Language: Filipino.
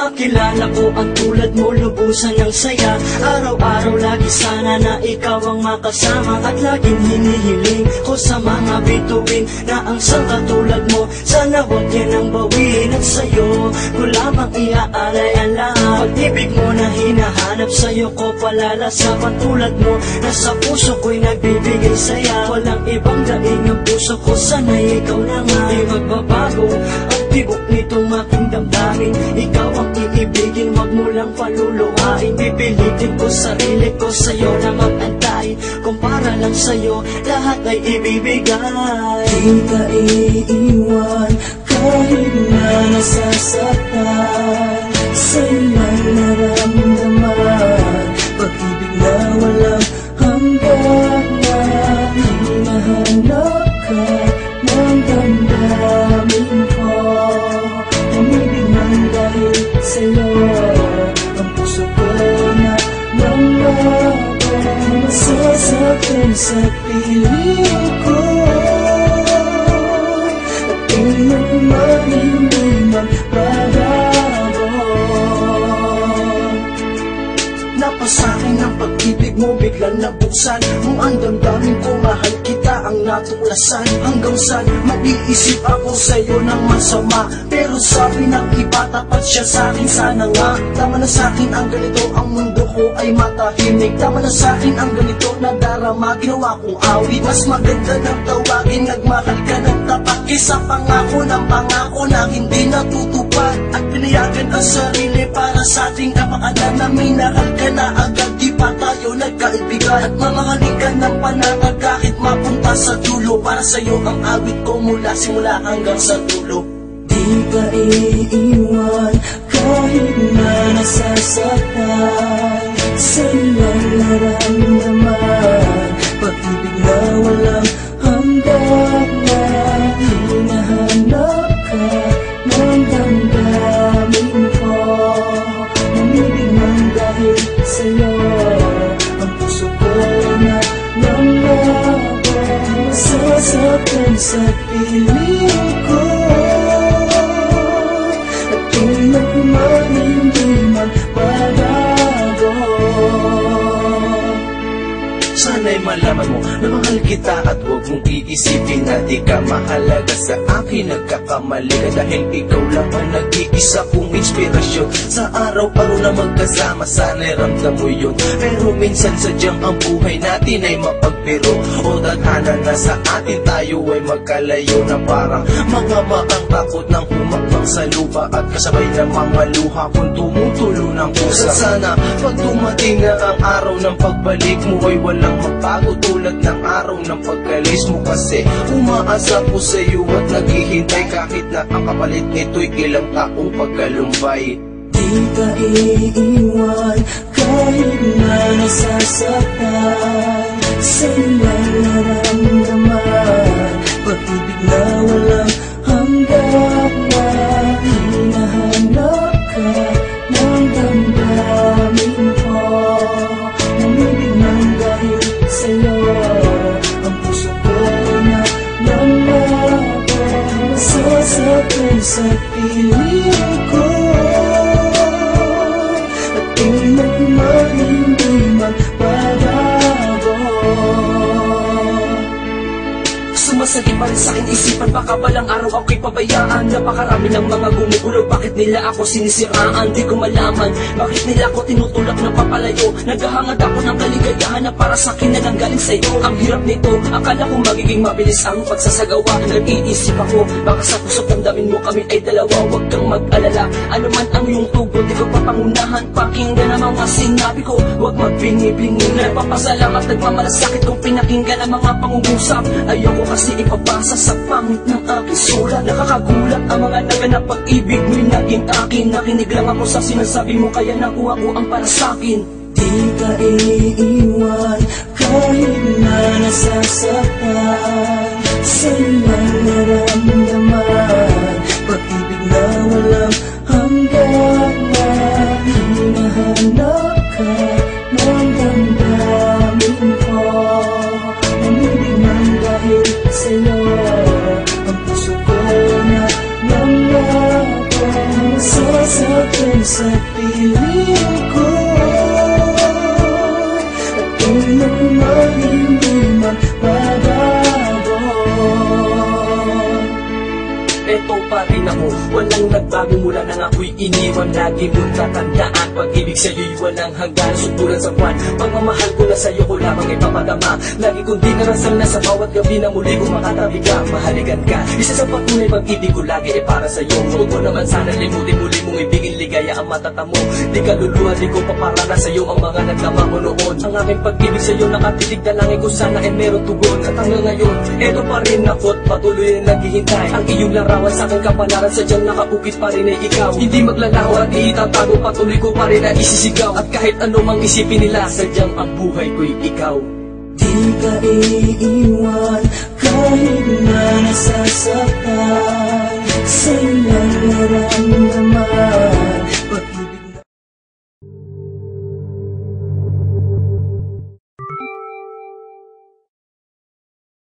makilala ko ang tulad mo, lubusan ng saya. Araw-araw lagi sana na ikaw ang makasama, at laging hinihiling ko sa mga bituin na ang sang katulad mo, sana huwag yan ang bawiin. At sa'yo ko lamang iaalay ang lahat, pag-ibig mo na hinahanap, sa'yo ko palalasapan. Tulad mo, nasa puso ko'y nagbibigay saya, walang ibang daing ang puso ko, sana'y ikaw na nga. Di magbabago ang tibok nitong aking damdamin, ikaw ang iibigin, wag mo lang paluluhain. Pipilitin ko sarili ko sa'yo na mag-antay, kung para lang sa'yo lahat ay ibibigay. Di ka iiwan kahit na nasasaktan, sa'yo lang naramdaman pag-ibig na walang hanggan, na hinahanap ka ng damdamin ko. Umibig lang dahil sa'yo, ang puso ko na nangyayon, masasaktan sa piling ko. At tingnan man hindi magbabago. Napasakin ang pag-ibig mo, biglang nabuksan mo ang damdamin ko, mahal kita ang natuklasan. Hanggang saan mag-iisip ako sa'yo ng masama, pero sabi ng iba tapat siya sa'kin. Sana nga tama na sa'kin ang ganito, ang mundo ko ay matahimik. Tama na sa'kin ang ganito na darama, ginawa kong awit. Mas maganda ng tawagin, nagmahal ka ng tapat, kaysa pangako ng pangako na hindi natutupad. At pinayagan ang sarili para sa ating kapakanan, na minahal ka na agad, di pa tayo nagkaibigan. At mamahalin ka ng pananga kahit mapunta sa dulo, para sa'yo ang awit ko mula simula hanggang sa dulo. Di ka iiwan kahit na nasasaktan, sa'yo lang naramdaman pag-ibig na walang hanggan, na hinahanap ka ng damdamin ko. Umibig man dahil sa'yo, ang puso ko na nangyayon, masasaktan sa piling ko. At tingnan man hindi magbabago. Sana'y malaman mo na mahal kita, at huwag mong iisipin na di ka mahalaga sa akin. Nagkakamali ka dahil ikaw lang ang nag-iisa kong inspirasyon. Sa araw-araw na magkasama, sana'y ramdam mo yun. Pero minsan sadyang ang buhay natin ay mapagbiro, o tadhana na sa atin tayo ay magkalayo, na parang mga maang takot ng humakbang sa lupa, at kasabay ng mga luha kung tumutulo ng pusa. Sana pag dumating na ang araw ng pagbalik mo ay walang magbago tulad ng araw ng pagkalis mo, kasi umaasa po sa iyo at naghihintay, kahit na ang kapalit nito'y ilang taong pagkalumbay. Di ka iiwan kahit na nasasaktan, sa'yo lang naramdaman pag-ibig na walang hanggan, na hinahanap ka ng damdamin ko. Umibig man dahil sa'yo, ang puso ko na nangyayon, masasaktan sa piling ko. At tingnan man hindi magbabago. Sumasagip pa rin sa'king isipan, baka balang araw ako'y pabayaan. Napakarami ng mga gumugulo, bakit nila ako sinisiraan? Di ko malaman, bakit nila ako tinutulak ng papalayo. Naghahangad ako ng kaligayahan na para sa'kin na lang galing sa'yo. Ang hirap nito, akala ko magiging mabilis ang pagsasagawa. Nag-iisip ako, baka sa puso't damdamin mo kami ay dalawa. Huwag kang mag-alala, ano man ang iyong tugon, di ko papangunahan. Pakinggan ang mga sinabi ko, huwag magbingi-bingi. Nagpapasalamat, nagmamalasakit kung pinakinggan ang mga pangungusap. Ayoko kasi ipabasa sa pangit ng aking sulat. Nakakagulat ang mga naganap, pag-ibig mo'y naging akin. Nakinig lang ako sa sinasabi mo, kaya nakuha ko ang para sa'kin. Di ka iiwan kahit na nasasaktan, sa'yo lang naramdaman pag-ibig na walang hanggan, na hinahanap ka ng damdamin ko. Umibig man dahil sa'yo, ang puso ko na nangyayon, masasaktan sa piling ko, at kailanman hindi magbabago. Eto pa rin ako, walang nagbago mula nang ako'y iniwan. Lagi mong tatandaan, pag-ibig sa'yo'y walang hanggan. Suntulan sa buwan, pagmamahal ko na sa'yo ko lamang ay papadama. Lagi kong dinarasal na sa bawat gabi na muli kong makatabi ka, mahaligan ka. Isa sa patunay pag-ibig ko lagi ay para sa'yo. Huwag mo naman sana limutin muli mong ibigin ligaya ang matatamo. Di ka luluha, di ko paparana sa'yo ang mga nagdama mo noon. Ang aking pag-ibig sa'yo nakatitig dalangin ko sana ay meron tugon. At hanggang ngayon, eto pa rin ako't patuloy na naghihintay. Ang iyong larawan sa aking kapalaran, sadyang nakaukit pa rin ay ikaw. Hindi maglalaho at itatago, patuloy ko pa rin na isisigaw. At kahit anumang isipin nila, sadyang ang buhay ko'y ikaw. Di ka iiwan kahit na nasasaktan.